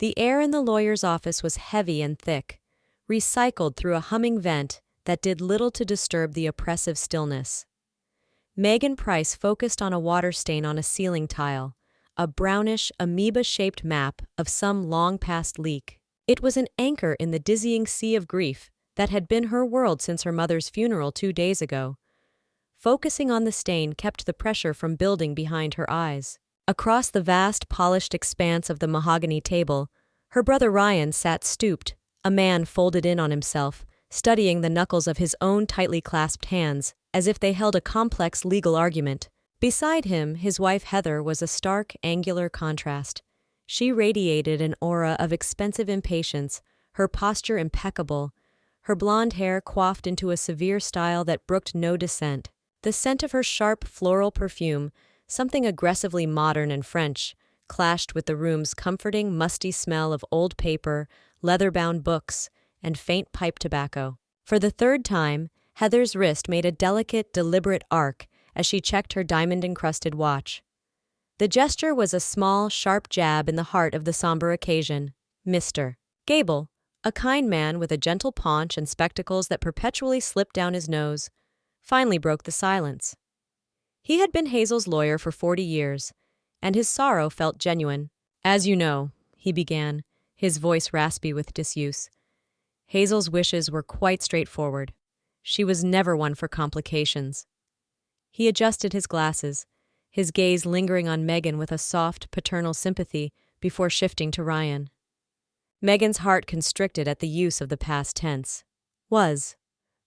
The air in the lawyer's office was heavy and thick, recycled through a humming vent that did little to disturb the oppressive stillness. Megan Price focused on a water stain on a ceiling tile, a brownish, amoeba-shaped map of some long-past leak. It was an anchor in the dizzying sea of grief that had been her world since her mother's funeral 2 days ago. Focusing on the stain kept the pressure from building behind her eyes. Across the vast, polished expanse of the mahogany table, her brother Ryan sat stooped, a man folded in on himself, studying the knuckles of his own tightly clasped hands, as if they held a complex legal argument. Beside him, his wife Heather was a stark, angular contrast. She radiated an aura of expensive impatience, her posture impeccable, her blonde hair coiffed into a severe style that brooked no dissent. The scent of her sharp floral perfume, something aggressively modern and French, clashed with the room's comforting, musty smell of old paper, leather-bound books, and faint pipe tobacco. For the third time, Heather's wrist made a delicate, deliberate arc as she checked her diamond-encrusted watch. The gesture was a small, sharp jab in the heart of the somber occasion. Mr. Gable, a kind man with a gentle paunch and spectacles that perpetually slipped down his nose, finally broke the silence. He had been Hazel's lawyer for 40 years, and his sorrow felt genuine. "As you know," he began, his voice raspy with disuse, "Hazel's wishes were quite straightforward. She was never one for complications." He adjusted his glasses, his gaze lingering on Megan with a soft, paternal sympathy before shifting to Ryan. Megan's heart constricted at the use of the past tense. Was.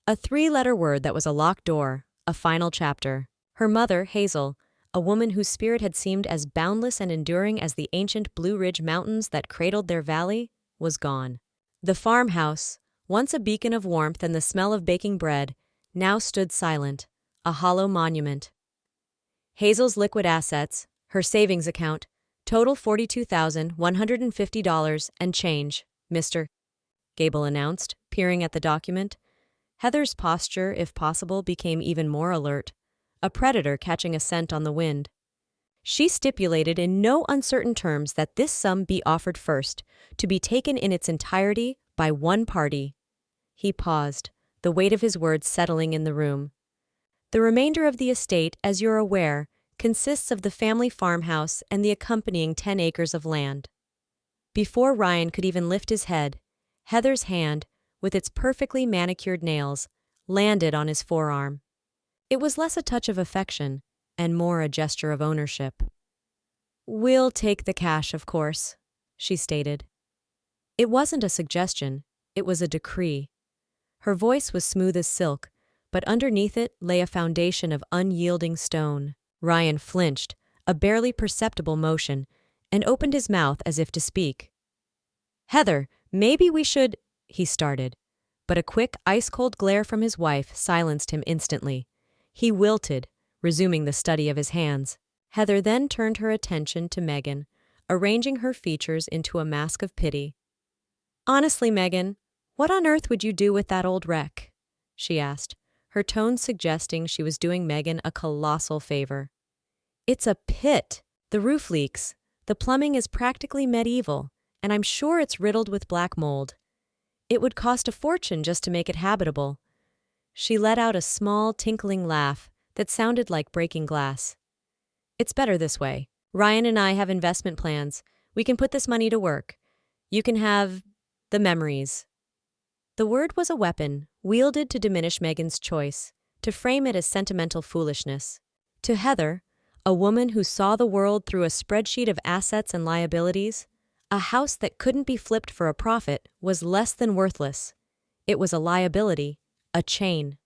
A 3-letter word that was a locked door, a final chapter. Her mother, Hazel, a woman whose spirit had seemed as boundless and enduring as the ancient Blue Ridge Mountains that cradled their valley, was gone. The farmhouse, once a beacon of warmth and the smell of baking bread, now stood silent, a hollow monument. Hazel's liquid assets, her savings account, total $42,150 and change, Mr. Gable announced, peering at the document. Heather's posture, if possible, became even more alert, a predator catching a scent on the wind. She stipulated in no uncertain terms that this sum be offered first, to be taken in its entirety by one party. He paused, the weight of his words settling in the room. The remainder of the estate, as you're aware, consists of the family farmhouse and the accompanying 10 acres of land. Before Ryan could even lift his head, Heather's hand, with its perfectly manicured nails, landed on his forearm. It was less a touch of affection and more a gesture of ownership. "We'll take the cash, of course," she stated. It wasn't a suggestion, it was a decree. Her voice was smooth as silk, but underneath it lay a foundation of unyielding stone. Ryan flinched, a barely perceptible motion, and opened his mouth as if to speak. "Heather, maybe we should—" he started, but a quick, ice-cold glare from his wife silenced him instantly. He wilted, resuming the study of his hands. Heather then turned her attention to Megan, arranging her features into a mask of pity. "Honestly, Megan, what on earth would you do with that old wreck?" she asked, her tone suggesting she was doing Megan a colossal favor. "It's a pit. The roof leaks. The plumbing is practically medieval, and I'm sure it's riddled with black mold. It would cost a fortune just to make it habitable." She let out a small, tinkling laugh that sounded like breaking glass. "It's better this way. Ryan and I have investment plans. We can put this money to work. You can have the memories." The word was a weapon, wielded to diminish Megan's choice, to frame it as sentimental foolishness. To Heather, a woman who saw the world through a spreadsheet of assets and liabilities, a house that couldn't be flipped for a profit was less than worthless. It was a liability, a chain.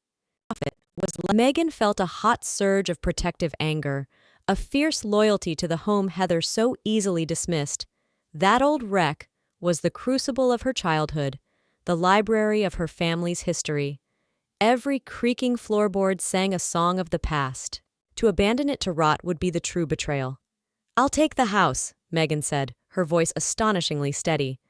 Megan felt a hot surge of protective anger, a fierce loyalty to the home Heather so easily dismissed. That old wreck was the crucible of her childhood, the library of her family's history. Every creaking floorboard sang a song of the past. To abandon it to rot would be the true betrayal. "I'll take the house," Megan said, her voice astonishingly steady.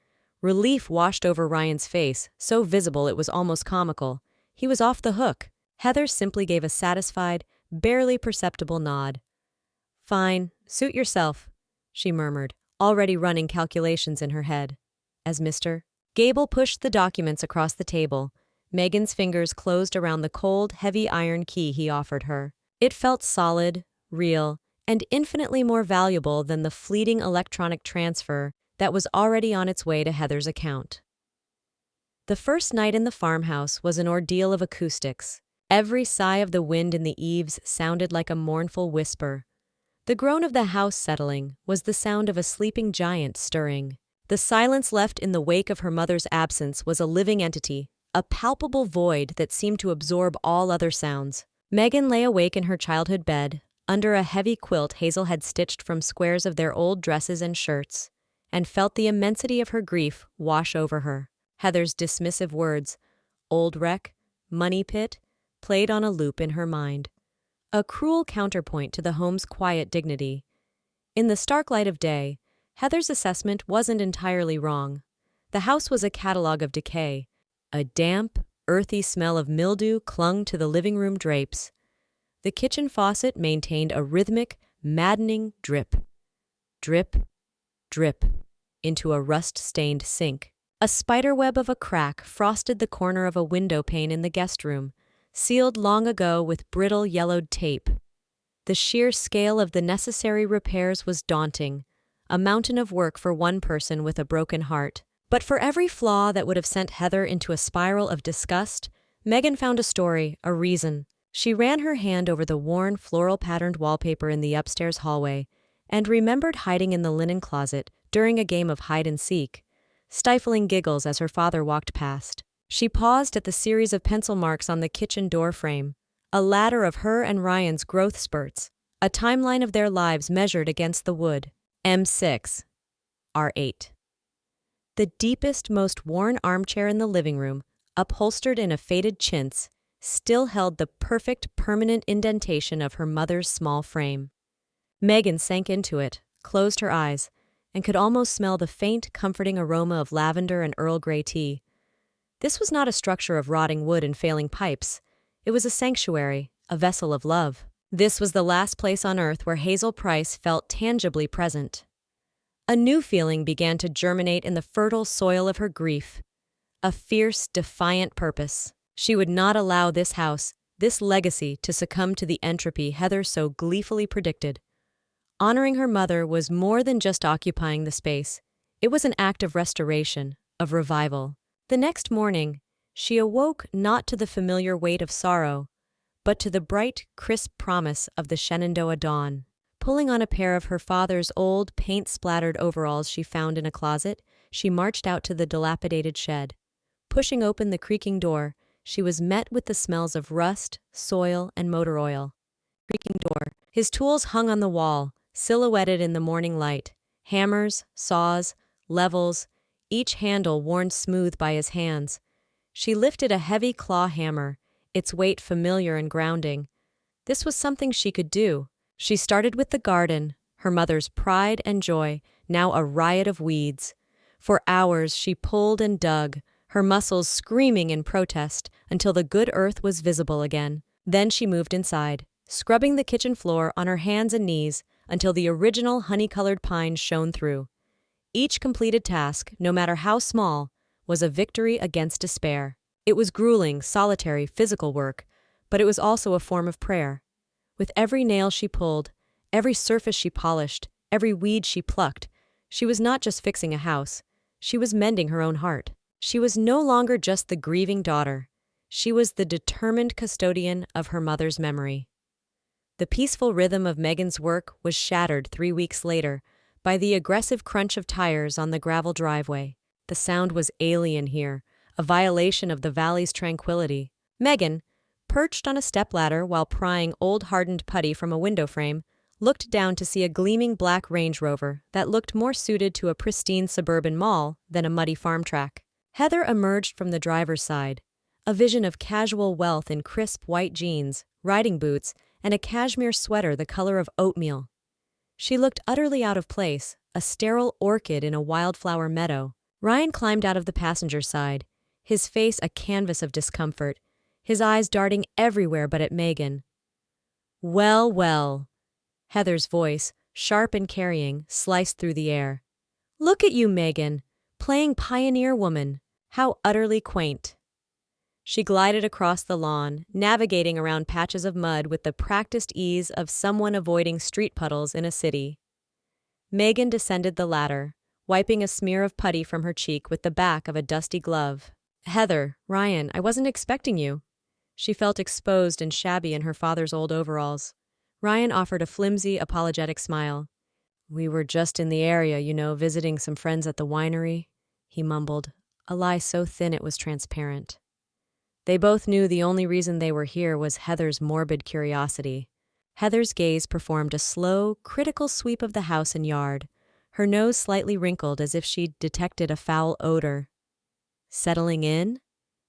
Relief washed over Ryan's face, so visible it was almost comical. He was off the hook. Heather simply gave a satisfied, barely perceptible nod. "Fine, suit yourself," she murmured, already running calculations in her head. As Mr. Gable pushed the documents across the table, Megan's fingers closed around the cold, heavy iron key he offered her. It felt solid, real, and infinitely more valuable than the fleeting electronic transfer that was already on its way to Heather's account. The first night in the farmhouse was an ordeal of acoustics. Every sigh of the wind in the eaves sounded like a mournful whisper. The groan of the house settling was the sound of a sleeping giant stirring. The silence left in the wake of her mother's absence was a living entity, a palpable void that seemed to absorb all other sounds. Megan lay awake in her childhood bed, under a heavy quilt Hazel had stitched from squares of their old dresses and shirts, and felt the immensity of her grief wash over her. Heather's dismissive words, "old wreck," "money pit," played on a loop in her mind. A cruel counterpoint to the home's quiet dignity. In the stark light of day, Heather's assessment wasn't entirely wrong. The house was a catalogue of decay. A damp, earthy smell of mildew clung to the living room drapes. The kitchen faucet maintained a rhythmic, maddening drip. Drip, drip, into a rust-stained sink. A spiderweb of a crack frosted the corner of a window pane in the guest room, sealed long ago with brittle yellowed tape. The sheer scale of the necessary repairs was daunting, a mountain of work for one person with a broken heart. But for every flaw that would have sent Heather into a spiral of disgust, Megan found a story, a reason. She ran her hand over the worn, floral-patterned wallpaper in the upstairs hallway and remembered hiding in the linen closet during a game of hide-and-seek, stifling giggles as her father walked past. She paused at the series of pencil marks on the kitchen door frame, a ladder of her and Ryan's growth spurts, a timeline of their lives measured against the wood. M6, R8. The deepest, most worn armchair in the living room, upholstered in a faded chintz, still held the perfect permanent indentation of her mother's small frame. Megan sank into it, closed her eyes, and could almost smell the faint, comforting aroma of lavender and Earl Grey tea. This was not a structure of rotting wood and failing pipes. It was a sanctuary, a vessel of love. This was the last place on earth where Hazel Price felt tangibly present. A new feeling began to germinate in the fertile soil of her grief. A fierce, defiant purpose. She would not allow this house, this legacy, to succumb to the entropy Heather so gleefully predicted. Honoring her mother was more than just occupying the space. It was an act of restoration, of revival. The next morning, she awoke not to the familiar weight of sorrow, but to the bright, crisp promise of the Shenandoah dawn. Pulling on a pair of her father's old, paint-splattered overalls she found in a closet, she marched out to the dilapidated shed. Pushing open the creaking door, she was met with the smells of rust, soil, and motor oil. Creaking door. His tools hung on the wall, silhouetted in the morning light. Hammers, saws, levels, each handle worn smooth by his hands. She lifted a heavy claw hammer, its weight familiar and grounding. This was something she could do. She started with the garden, her mother's pride and joy, now a riot of weeds. For hours she pulled and dug, her muscles screaming in protest until the good earth was visible again. Then she moved inside, scrubbing the kitchen floor on her hands and knees until the original honey-colored pines shone through. Each completed task, no matter how small, was a victory against despair. It was grueling, solitary, physical work, but it was also a form of prayer. With every nail she pulled, every surface she polished, every weed she plucked, she was not just fixing a house, she was mending her own heart. She was no longer just the grieving daughter. She was the determined custodian of her mother's memory. The peaceful rhythm of Megan's work was shattered 3 weeks later by the aggressive crunch of tires on the gravel driveway. The sound was alien here, a violation of the valley's tranquility. Megan, perched on a stepladder while prying old hardened putty from a window frame, looked down to see a gleaming black Range Rover that looked more suited to a pristine suburban mall than a muddy farm track. Heather emerged from the driver's side, a vision of casual wealth in crisp white jeans, riding boots, and a cashmere sweater the color of oatmeal. She looked utterly out of place, a sterile orchid in a wildflower meadow. Ryan climbed out of the passenger side, his face a canvas of discomfort, his eyes darting everywhere but at Megan. "Well, well." Heather's voice, sharp and carrying, sliced through the air. Look at you, Megan, playing pioneer woman. How utterly quaint. She glided across the lawn, navigating around patches of mud with the practiced ease of someone avoiding street puddles in a city. Megan descended the ladder, wiping a smear of putty from her cheek with the back of a dusty glove. Heather, Ryan, I wasn't expecting you. She felt exposed and shabby in her father's old overalls. Ryan offered a flimsy, apologetic smile. We were just in the area, visiting some friends at the winery, he mumbled, a lie so thin it was transparent. They both knew the only reason they were here was Heather's morbid curiosity. Heather's gaze performed a slow, critical sweep of the house and yard, her nose slightly wrinkled as if she'd detected a foul odor. Settling in?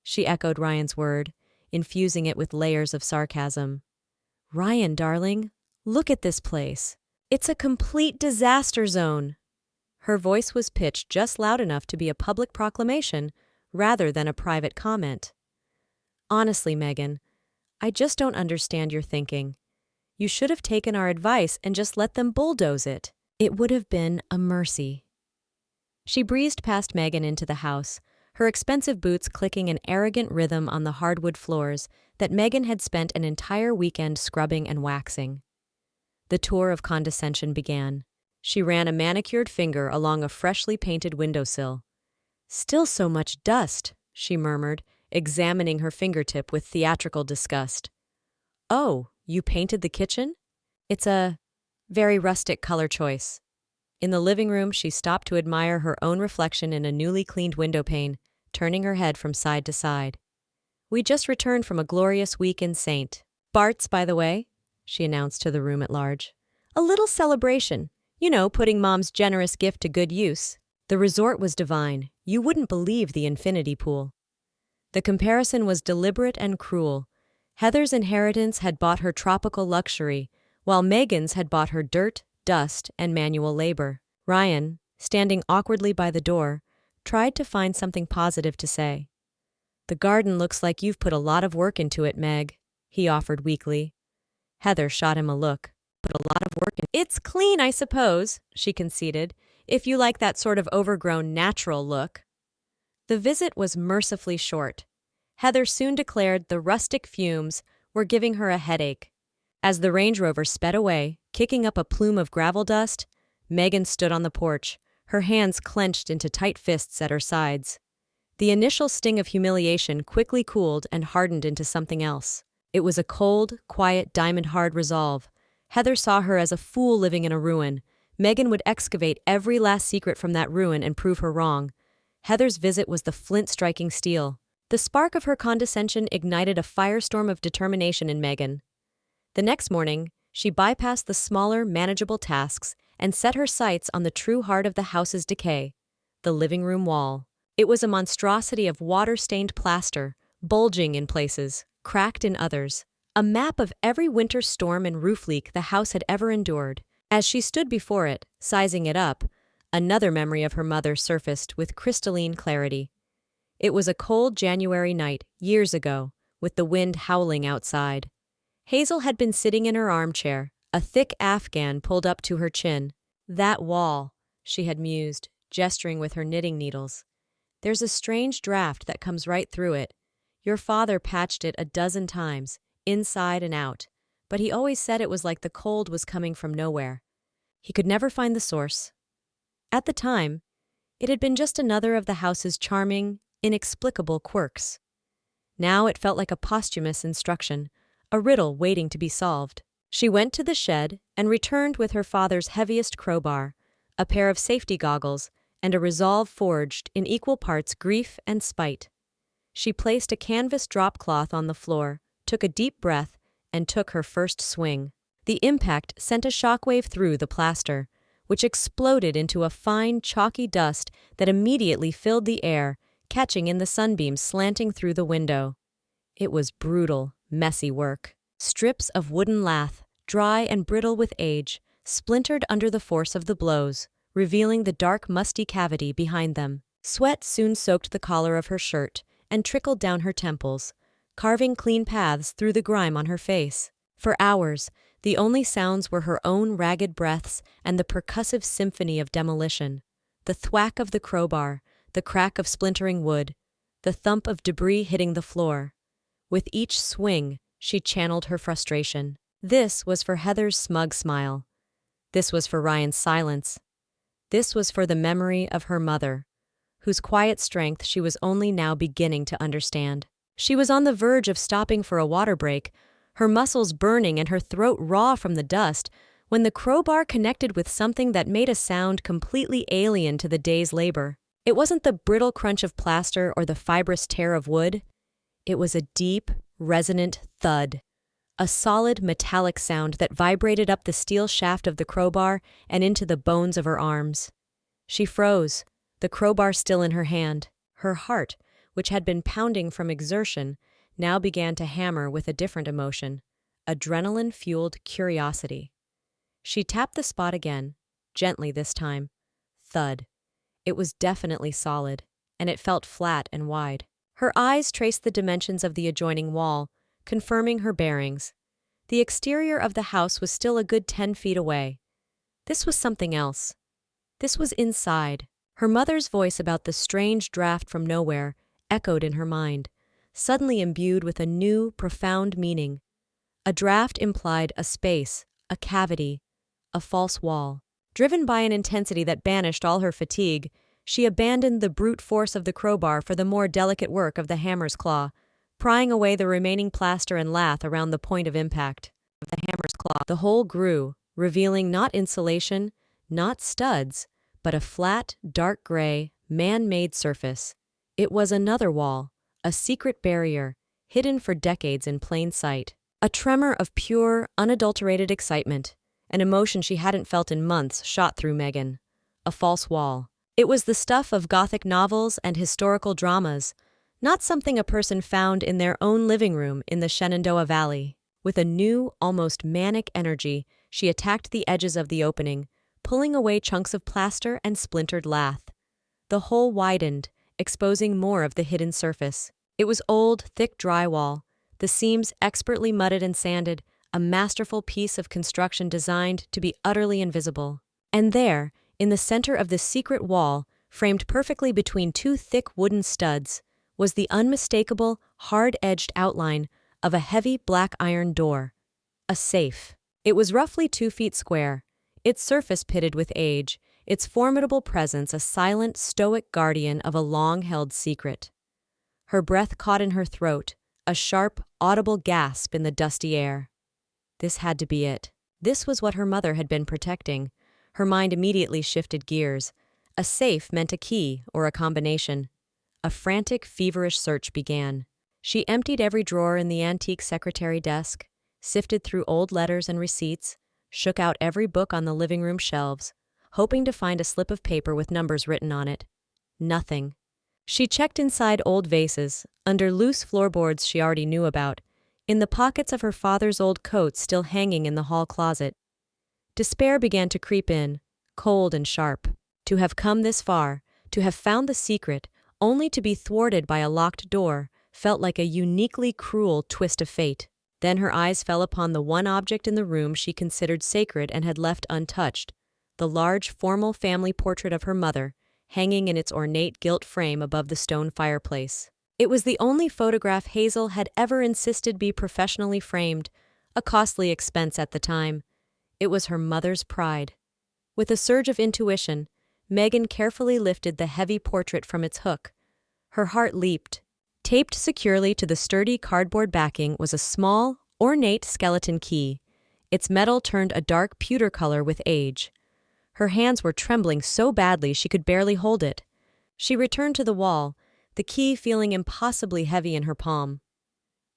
She echoed Ryan's word, infusing it with layers of sarcasm. Ryan, darling, look at this place. It's a complete disaster zone. Her voice was pitched just loud enough to be a public proclamation rather than a private comment. Honestly, Megan, I just don't understand your thinking. You should have taken our advice and just let them bulldoze it. It would have been a mercy. She breezed past Megan into the house, her expensive boots clicking an arrogant rhythm on the hardwood floors that Megan had spent an entire weekend scrubbing and waxing. The tour of condescension began. She ran a manicured finger along a freshly painted windowsill. Still so much dust, she murmured, examining her fingertip with theatrical disgust. Oh, you painted the kitchen? It's a very rustic color choice. In the living room, she stopped to admire her own reflection in a newly cleaned windowpane, turning her head from side to side. We just returned from a glorious week in St. Bart's, by the way, she announced to the room at large. A little celebration, putting Mom's generous gift to good use. The resort was divine. You wouldn't believe the infinity pool. The comparison was deliberate and cruel. Heather's inheritance had bought her tropical luxury, while Megan's had bought her dirt, dust, and manual labor. Ryan, standing awkwardly by the door, tried to find something positive to say. The garden looks like you've put a lot of work into it, Meg, he offered weakly. Heather shot him a look. Put a lot of work in. It's clean, I suppose, she conceded, if you like that sort of overgrown natural look. The visit was mercifully short. Heather soon declared the rustic fumes were giving her a headache. As the Range Rover sped away, kicking up a plume of gravel dust, Megan stood on the porch, her hands clenched into tight fists at her sides. The initial sting of humiliation quickly cooled and hardened into something else. It was a cold, quiet, diamond-hard resolve. Heather saw her as a fool living in a ruin. Megan would excavate every last secret from that ruin and prove her wrong. Heather's visit was the flint-striking steel. The spark of her condescension ignited a firestorm of determination in Megan. The next morning, she bypassed the smaller, manageable tasks and set her sights on the true heart of the house's decay, the living room wall. It was a monstrosity of water-stained plaster, bulging in places, cracked in others, a map of every winter storm and roof leak the house had ever endured. As she stood before it, sizing it up, another memory of her mother surfaced with crystalline clarity. It was a cold January night, years ago, with the wind howling outside. Hazel had been sitting in her armchair, a thick afghan pulled up to her chin. That wall, she had mused, gesturing with her knitting needles. There's a strange draft that comes right through it. Your father patched it a dozen times, inside and out, but he always said it was like the cold was coming from nowhere. He could never find the source. At the time, it had been just another of the house's charming, inexplicable quirks. Now it felt like a posthumous instruction, a riddle waiting to be solved. She went to the shed and returned with her father's heaviest crowbar, a pair of safety goggles, and a resolve forged in equal parts grief and spite. She placed a canvas drop cloth on the floor, took a deep breath, and took her first swing. The impact sent a shockwave through the plaster, which exploded into a fine, chalky dust that immediately filled the air, catching in the sunbeams slanting through the window. It was brutal, messy work. Strips of wooden lath, dry and brittle with age, splintered under the force of the blows, revealing the dark, musty cavity behind them. Sweat soon soaked the collar of her shirt and trickled down her temples, carving clean paths through the grime on her face. For hours, the only sounds were her own ragged breaths and the percussive symphony of demolition. The thwack of the crowbar, the crack of splintering wood, the thump of debris hitting the floor. With each swing, she channeled her frustration. This was for Heather's smug smile. This was for Ryan's silence. This was for the memory of her mother, whose quiet strength she was only now beginning to understand. She was on the verge of stopping for a water break, her muscles burning and her throat raw from the dust, when the crowbar connected with something that made a sound completely alien to the day's labor. It wasn't the brittle crunch of plaster or the fibrous tear of wood. It was a deep, resonant thud. A solid, metallic sound that vibrated up the steel shaft of the crowbar and into the bones of her arms. She froze, the crowbar still in her hand. Her heart, which had been pounding from exertion, now began to hammer with a different emotion, adrenaline-fueled curiosity. She tapped the spot again, gently this time. Thud. It was definitely solid, and it felt flat and wide. Her eyes traced the dimensions of the adjoining wall, confirming her bearings. The exterior of the house was still a good 10 feet away. This was something else. This was inside. Her mother's voice about the strange draft from nowhere echoed in her mind, suddenly imbued with a new, profound meaning. A draft implied a space, a cavity, a false wall. Driven by an intensity that banished all her fatigue, she abandoned the brute force of the crowbar for the more delicate work of the hammer's claw, prying away the remaining plaster and lath around the point of impact. The hole grew, revealing not insulation, not studs, but a flat, dark gray, man-made surface. It was another wall, a secret barrier, hidden for decades in plain sight. A tremor of pure, unadulterated excitement, an emotion she hadn't felt in months, shot through Megan. A false wall. It was the stuff of Gothic novels and historical dramas, not something a person found in their own living room in the Shenandoah Valley. With a new, almost manic energy, she attacked the edges of the opening, pulling away chunks of plaster and splintered lath. The hole widened, exposing more of the hidden surface. It was old, thick drywall, the seams expertly mudded and sanded, a masterful piece of construction designed to be utterly invisible. And there, in the center of the secret wall, framed perfectly between two thick wooden studs, was the unmistakable, hard-edged outline of a heavy black iron door. A safe. It was roughly 2 feet square, its surface pitted with age, its formidable presence a silent, stoic guardian of a long-held secret. Her breath caught in her throat, a sharp, audible gasp in the dusty air. This had to be it. This was what her mother had been protecting. Her mind immediately shifted gears. A safe meant a key or a combination. A frantic, feverish search began. She emptied every drawer in the antique secretary desk, sifted through old letters and receipts, shook out every book on the living room shelves, hoping to find a slip of paper with numbers written on it. Nothing. She checked inside old vases, under loose floorboards she already knew about, in the pockets of her father's old coat still hanging in the hall closet. Despair began to creep in, cold and sharp. To have come this far, to have found the secret, only to be thwarted by a locked door, felt like a uniquely cruel twist of fate. Then her eyes fell upon the one object in the room she considered sacred and had left untouched, the large, formal family portrait of her mother, hanging in its ornate gilt frame above the stone fireplace. It was the only photograph Hazel had ever insisted be professionally framed, a costly expense at the time. It was her mother's pride. With a surge of intuition, Megan carefully lifted the heavy portrait from its hook. Her heart leaped. Taped securely to the sturdy cardboard backing was a small, ornate skeleton key. Its metal turned a dark pewter color with age. Her hands were trembling so badly she could barely hold it. She returned to the wall, the key feeling impossibly heavy in her palm.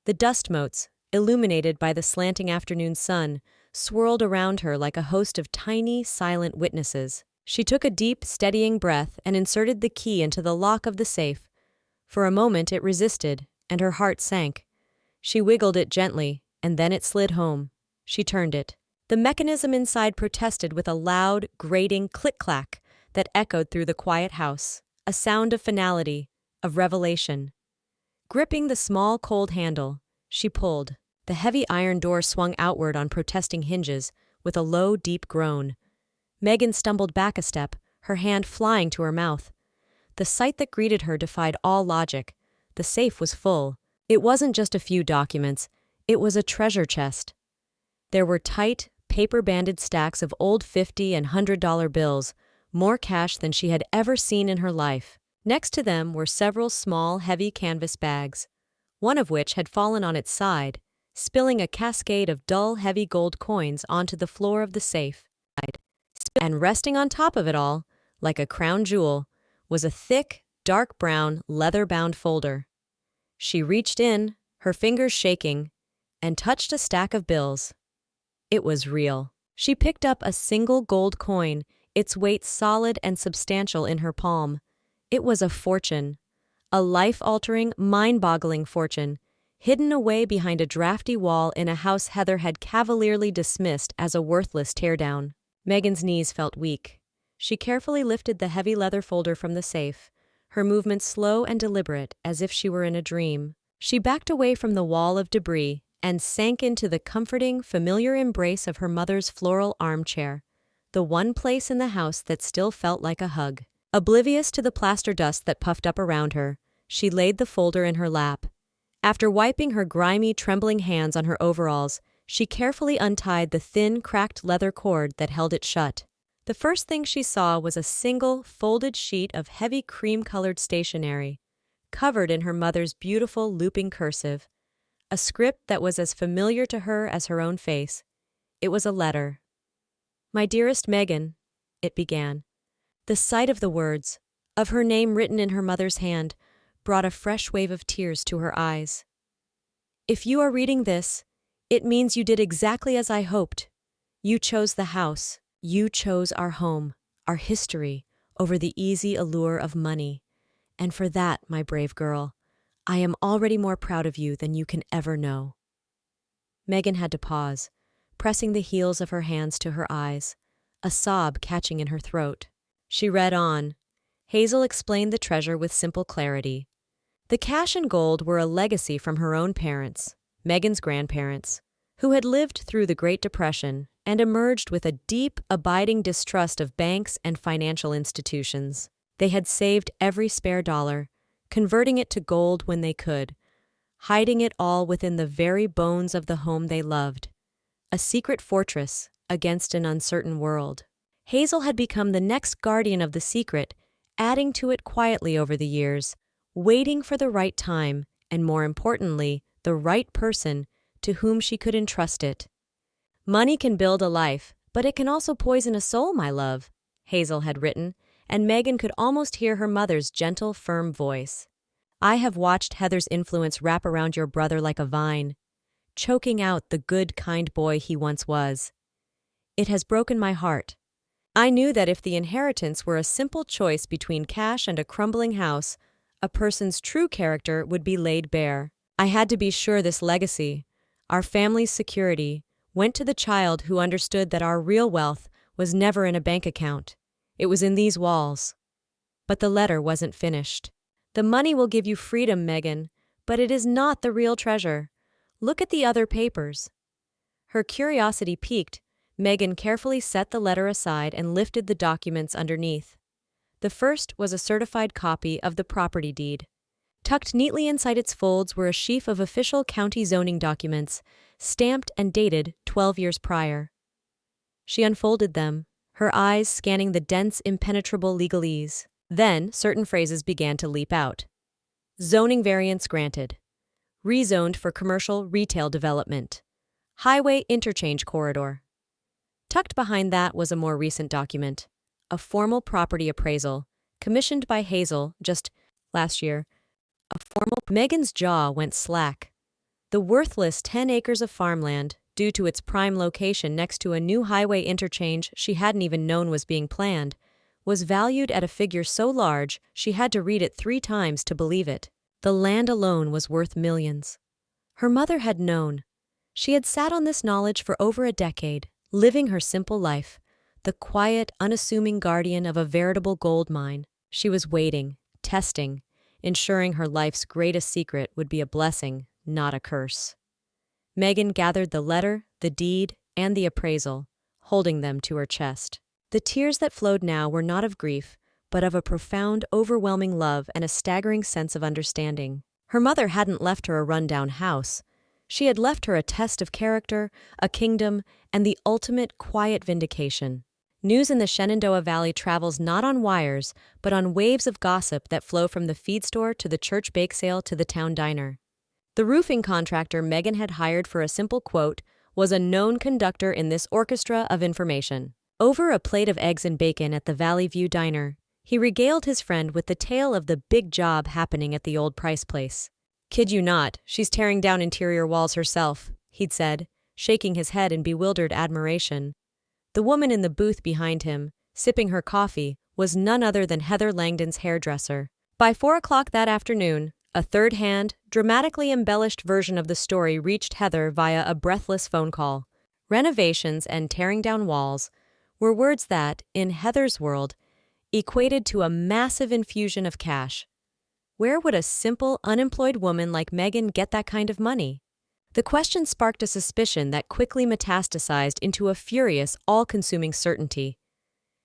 The dust motes, illuminated by the slanting afternoon sun, swirled around her like a host of tiny, silent witnesses. She took a deep, steadying breath and inserted the key into the lock of the safe. For a moment it resisted, and her heart sank. She wiggled it gently, and then it slid home. She turned it. The mechanism inside protested with a loud, grating click-clack that echoed through the quiet house, a sound of finality, of revelation. Gripping the small, cold handle, she pulled. The heavy iron door swung outward on protesting hinges, with a low, deep groan. Megan stumbled back a step, her hand flying to her mouth. The sight that greeted her defied all logic. The safe was full. It wasn't just a few documents, it was a treasure chest. There were tight, paper-banded stacks of old $50 and $100 bills, more cash than she had ever seen in her life. Next to them were several small, heavy canvas bags, one of which had fallen on its side, spilling a cascade of dull, heavy gold coins onto the floor of the safe. And resting on top of it all, like a crown jewel, was a thick, dark brown, leather-bound folder. She reached in, her fingers shaking, and touched a stack of bills. It was real. She picked up a single gold coin, its weight solid and substantial in her palm. It was a fortune. A life-altering, mind-boggling fortune, hidden away behind a drafty wall in a house Heather had cavalierly dismissed as a worthless teardown. Megan's knees felt weak. She carefully lifted the heavy leather folder from the safe, her movements slow and deliberate as if she were in a dream. She backed away from the wall of debris and sank into the comforting, familiar embrace of her mother's floral armchair, the one place in the house that still felt like a hug. Oblivious to the plaster dust that puffed up around her, she laid the folder in her lap. After wiping her grimy, trembling hands on her overalls, she carefully untied the thin, cracked leather cord that held it shut. The first thing she saw was a single, folded sheet of heavy cream-colored stationery, covered in her mother's beautiful, looping cursive, a script that was as familiar to her as her own face. It was a letter. "My dearest Megan," it began. The sight of the words, of her name written in her mother's hand, brought a fresh wave of tears to her eyes. "If you are reading this, it means you did exactly as I hoped. You chose the house. You chose our home, our history, over the easy allure of money. And for that, my brave girl, I am already more proud of you than you can ever know." Megan had to pause, pressing the heels of her hands to her eyes, a sob catching in her throat. She read on. Hazel explained the treasure with simple clarity. The cash and gold were a legacy from her own parents, Megan's grandparents, who had lived through the Great Depression and emerged with a deep, abiding distrust of banks and financial institutions. They had saved every spare dollar, converting it to gold when they could, hiding it all within the very bones of the home they loved, a secret fortress against an uncertain world. Hazel had become the next guardian of the secret, adding to it quietly over the years, waiting for the right time, and more importantly, the right person to whom she could entrust it. "Money can build a life, but it can also poison a soul, my love," Hazel had written, and Megan could almost hear her mother's gentle, firm voice. "I have watched Heather's influence wrap around your brother like a vine, choking out the good, kind boy he once was. It has broken my heart. I knew that if the inheritance were a simple choice between cash and a crumbling house, a person's true character would be laid bare. I had to be sure this legacy, our family's security, went to the child who understood that our real wealth was never in a bank account. It was in these walls." But the letter wasn't finished. "The money will give you freedom, Megan, but it is not the real treasure. Look at the other papers." Her curiosity piqued, Megan carefully set the letter aside and lifted the documents underneath. The first was a certified copy of the property deed. Tucked neatly inside its folds were a sheaf of official county zoning documents, stamped and dated 12 years prior. She unfolded them, her eyes scanning the dense, impenetrable legalese. Then, certain phrases began to leap out. Zoning variance granted. Rezoned for commercial retail development. Highway interchange corridor. Tucked behind that was a more recent document, a formal property appraisal, commissioned by Hazel just last year. Megan's jaw went slack. The worthless 10 acres of farmland, due to its prime location next to a new highway interchange she hadn't even known was being planned, was valued at a figure so large she had to read it 3 times to believe it. The land alone was worth millions. Her mother had known. She had sat on this knowledge for over a decade, living her simple life, the quiet, unassuming guardian of a veritable gold mine. She was waiting, testing, ensuring her life's greatest secret would be a blessing, not a curse. Megan gathered the letter, the deed, and the appraisal, holding them to her chest. The tears that flowed now were not of grief, but of a profound, overwhelming love and a staggering sense of understanding. Her mother hadn't left her a run-down house. She had left her a test of character, a kingdom, and the ultimate quiet vindication. News in the Shenandoah Valley travels not on wires, but on waves of gossip that flow from the feed store to the church bake sale to the town diner. The roofing contractor Megan had hired for a simple quote was a known conductor in this orchestra of information. Over a plate of eggs and bacon at the Valley View Diner, he regaled his friend with the tale of the big job happening at the old Price place. "Kid you not, she's tearing down interior walls herself," he'd said, shaking his head in bewildered admiration. The woman in the booth behind him, sipping her coffee, was none other than Heather Langdon's hairdresser. By 4 o'clock that afternoon, a third-hand, dramatically embellished version of the story reached Heather via a breathless phone call. Renovations and tearing down walls were words that, in Heather's world, equated to a massive infusion of cash. Where would a simple, unemployed woman like Megan get that kind of money? The question sparked a suspicion that quickly metastasized into a furious, all-consuming certainty.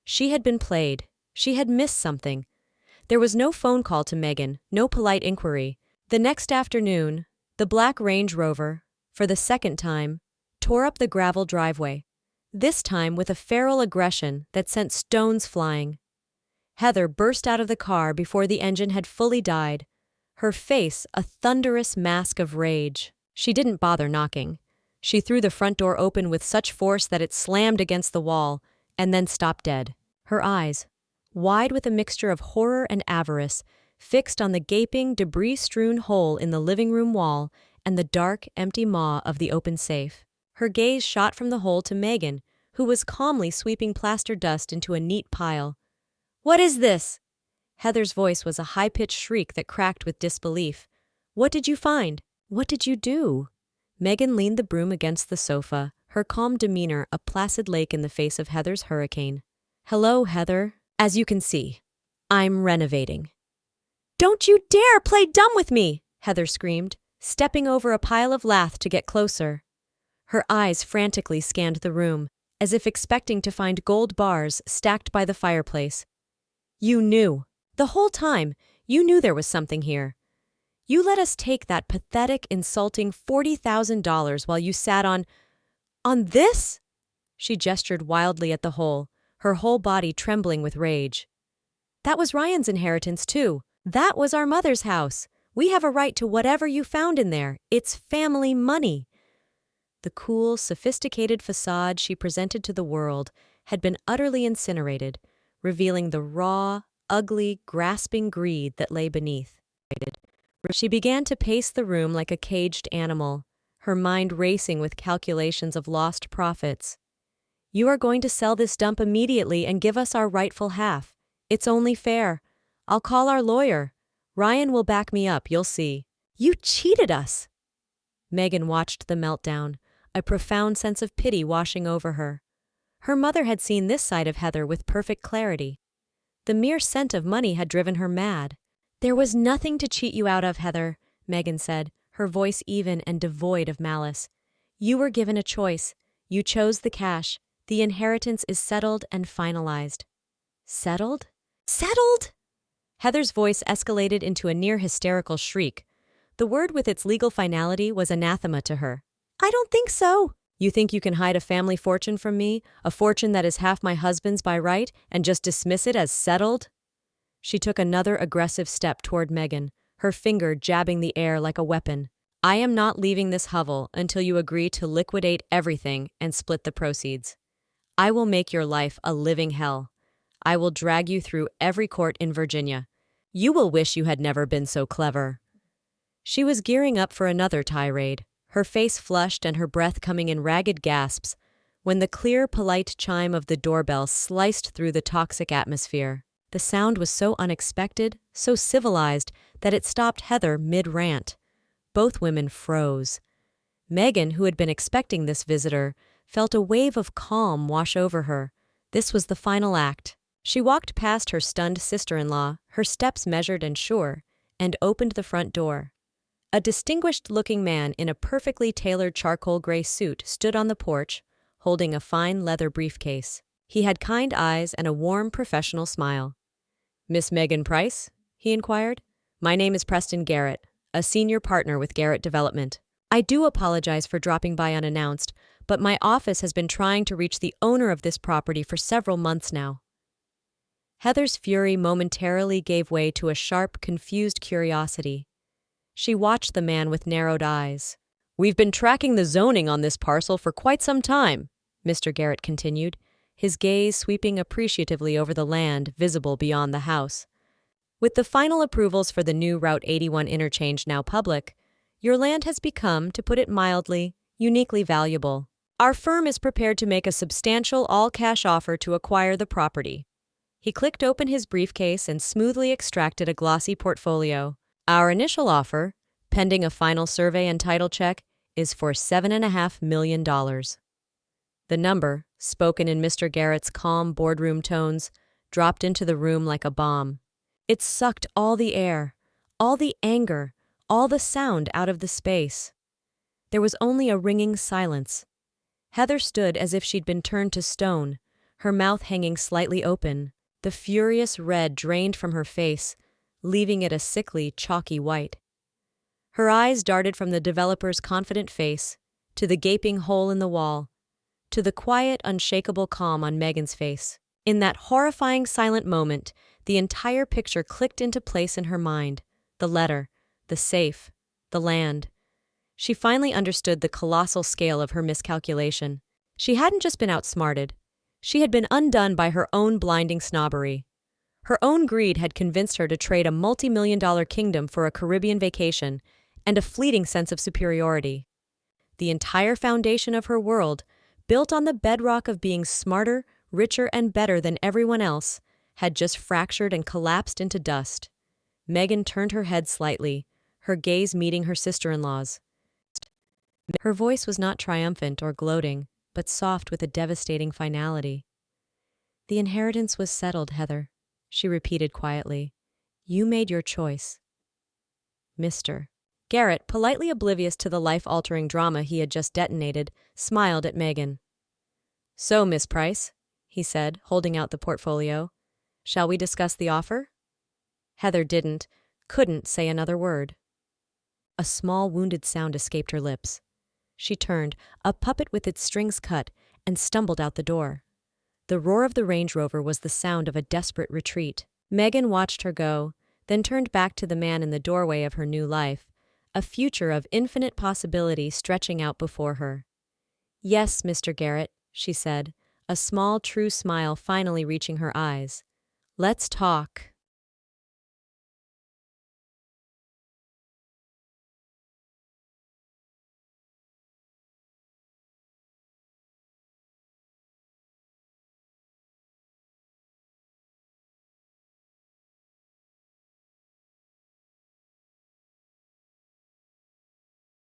She had been played. She had missed something. There was no phone call to Megan, no polite inquiry. The next afternoon, the black Range Rover, for the second time, tore up the gravel driveway, this time with a feral aggression that sent stones flying. Heather burst out of the car before the engine had fully died, her face a thunderous mask of rage. She didn't bother knocking. She threw the front door open with such force that it slammed against the wall, and then stopped dead. Her eyes, wide with a mixture of horror and avarice, fixed on the gaping, debris-strewn hole in the living room wall and the dark, empty maw of the open safe. Her gaze shot from the hole to Megan, who was calmly sweeping plaster dust into a neat pile. "What is this?" Heather's voice was a high-pitched shriek that cracked with disbelief. "What did you find? What did you do?" Megan leaned the broom against the sofa, her calm demeanor a placid lake in the face of Heather's hurricane. "Hello, Heather. As you can see, I'm renovating." "Don't you dare play dumb with me!" Heather screamed, stepping over a pile of lath to get closer. Her eyes frantically scanned the room, as if expecting to find gold bars stacked by the fireplace. "You knew. The whole time, you knew there was something here. You let us take that pathetic, insulting $40,000 while you sat on this?" She gestured wildly at the hole, her whole body trembling with rage. "That was Ryan's inheritance, too. That was our mother's house. We have a right to whatever you found in there. It's family money." The cool, sophisticated facade she presented to the world had been utterly incinerated, revealing the raw, ugly, grasping greed that lay beneath. She began to pace the room like a caged animal, her mind racing with calculations of lost profits. "You are going to sell this dump immediately and give us our rightful half. It's only fair. I'll call our lawyer. Ryan will back me up, you'll see." "You cheated us!" Megan watched the meltdown, a profound sense of pity washing over her. Her mother had seen this side of Heather with perfect clarity. The mere scent of money had driven her mad. "There was nothing to cheat you out of, Heather," Megan said, her voice even and devoid of malice. "You were given a choice. You chose the cash. The inheritance is settled and finalized." "Settled? Settled?" Heather's voice escalated into a near-hysterical shriek. The word with its legal finality was anathema to her. "I don't think so." "You think you can hide a family fortune from me, a fortune that is half my husband's by right, and just dismiss it as settled?" She took another aggressive step toward Megan, her finger jabbing the air like a weapon. "I am not leaving this hovel until you agree to liquidate everything and split the proceeds. I will make your life a living hell. I will drag you through every court in Virginia. You will wish you had never been so clever." She was gearing up for another tirade, her face flushed and her breath coming in ragged gasps, when the clear, polite chime of the doorbell sliced through the toxic atmosphere. The sound was so unexpected, so civilized, that it stopped Heather mid-rant. Both women froze. Megan, who had been expecting this visitor, felt a wave of calm wash over her. This was the final act. She walked past her stunned sister-in-law, her steps measured and sure, and opened the front door. A distinguished-looking man in a perfectly tailored charcoal gray suit stood on the porch, holding a fine leather briefcase. He had kind eyes and a warm, professional smile. "Miss Megan Price?" he inquired. "My name is Preston Garrett, a senior partner with Garrett Development. I do apologize for dropping by unannounced, but my office has been trying to reach the owner of this property for several months now." Heather's fury momentarily gave way to a sharp, confused curiosity. She watched the man with narrowed eyes. "We've been tracking the zoning on this parcel for quite some time," Mr. Garrett continued, his gaze sweeping appreciatively over the land visible beyond the house. "With the final approvals for the new Route 81 interchange now public, your land has become, to put it mildly, uniquely valuable. Our firm is prepared to make a substantial all-cash offer to acquire the property." He clicked open his briefcase and smoothly extracted a glossy portfolio. "Our initial offer, pending a final survey and title check, is for $7.5 million. The number, spoken in Mr. Garrett's calm boardroom tones, dropped into the room like a bomb. It sucked all the air, all the anger, all the sound out of the space. There was only a ringing silence. Heather stood as if she'd been turned to stone, her mouth hanging slightly open. The furious red drained from her face, leaving it a sickly, chalky white. Her eyes darted from the developer's confident face, to the gaping hole in the wall, to the quiet, unshakable calm on Megan's face. In that horrifying silent moment, the entire picture clicked into place in her mind. The letter, the safe, the land. She finally understood the colossal scale of her miscalculation. She hadn't just been outsmarted. She had been undone by her own blinding snobbery. Her own greed had convinced her to trade a multi-million-dollar kingdom for a Caribbean vacation and a fleeting sense of superiority. The entire foundation of her world, built on the bedrock of being smarter, richer, and better than everyone else, had just fractured and collapsed into dust. Megan turned her head slightly, her gaze meeting her sister-in-law's. Her voice was not triumphant or gloating, but soft with a devastating finality. "The inheritance was settled, Heather," she repeated quietly. "You made your choice." Mr. Garrett, politely oblivious to the life-altering drama he had just detonated, smiled at Megan. "So, Miss Price," he said, holding out the portfolio, "shall we discuss the offer?" Heather couldn't say another word. A small wounded sound escaped her lips. She turned, a puppet with its strings cut, and stumbled out the door. The roar of the Range Rover was the sound of a desperate retreat. Megan watched her go, then turned back to the man in the doorway of her new life, a future of infinite possibility stretching out before her. "Yes, Mr. Garrett," she said, a small, true smile finally reaching her eyes. "Let's talk."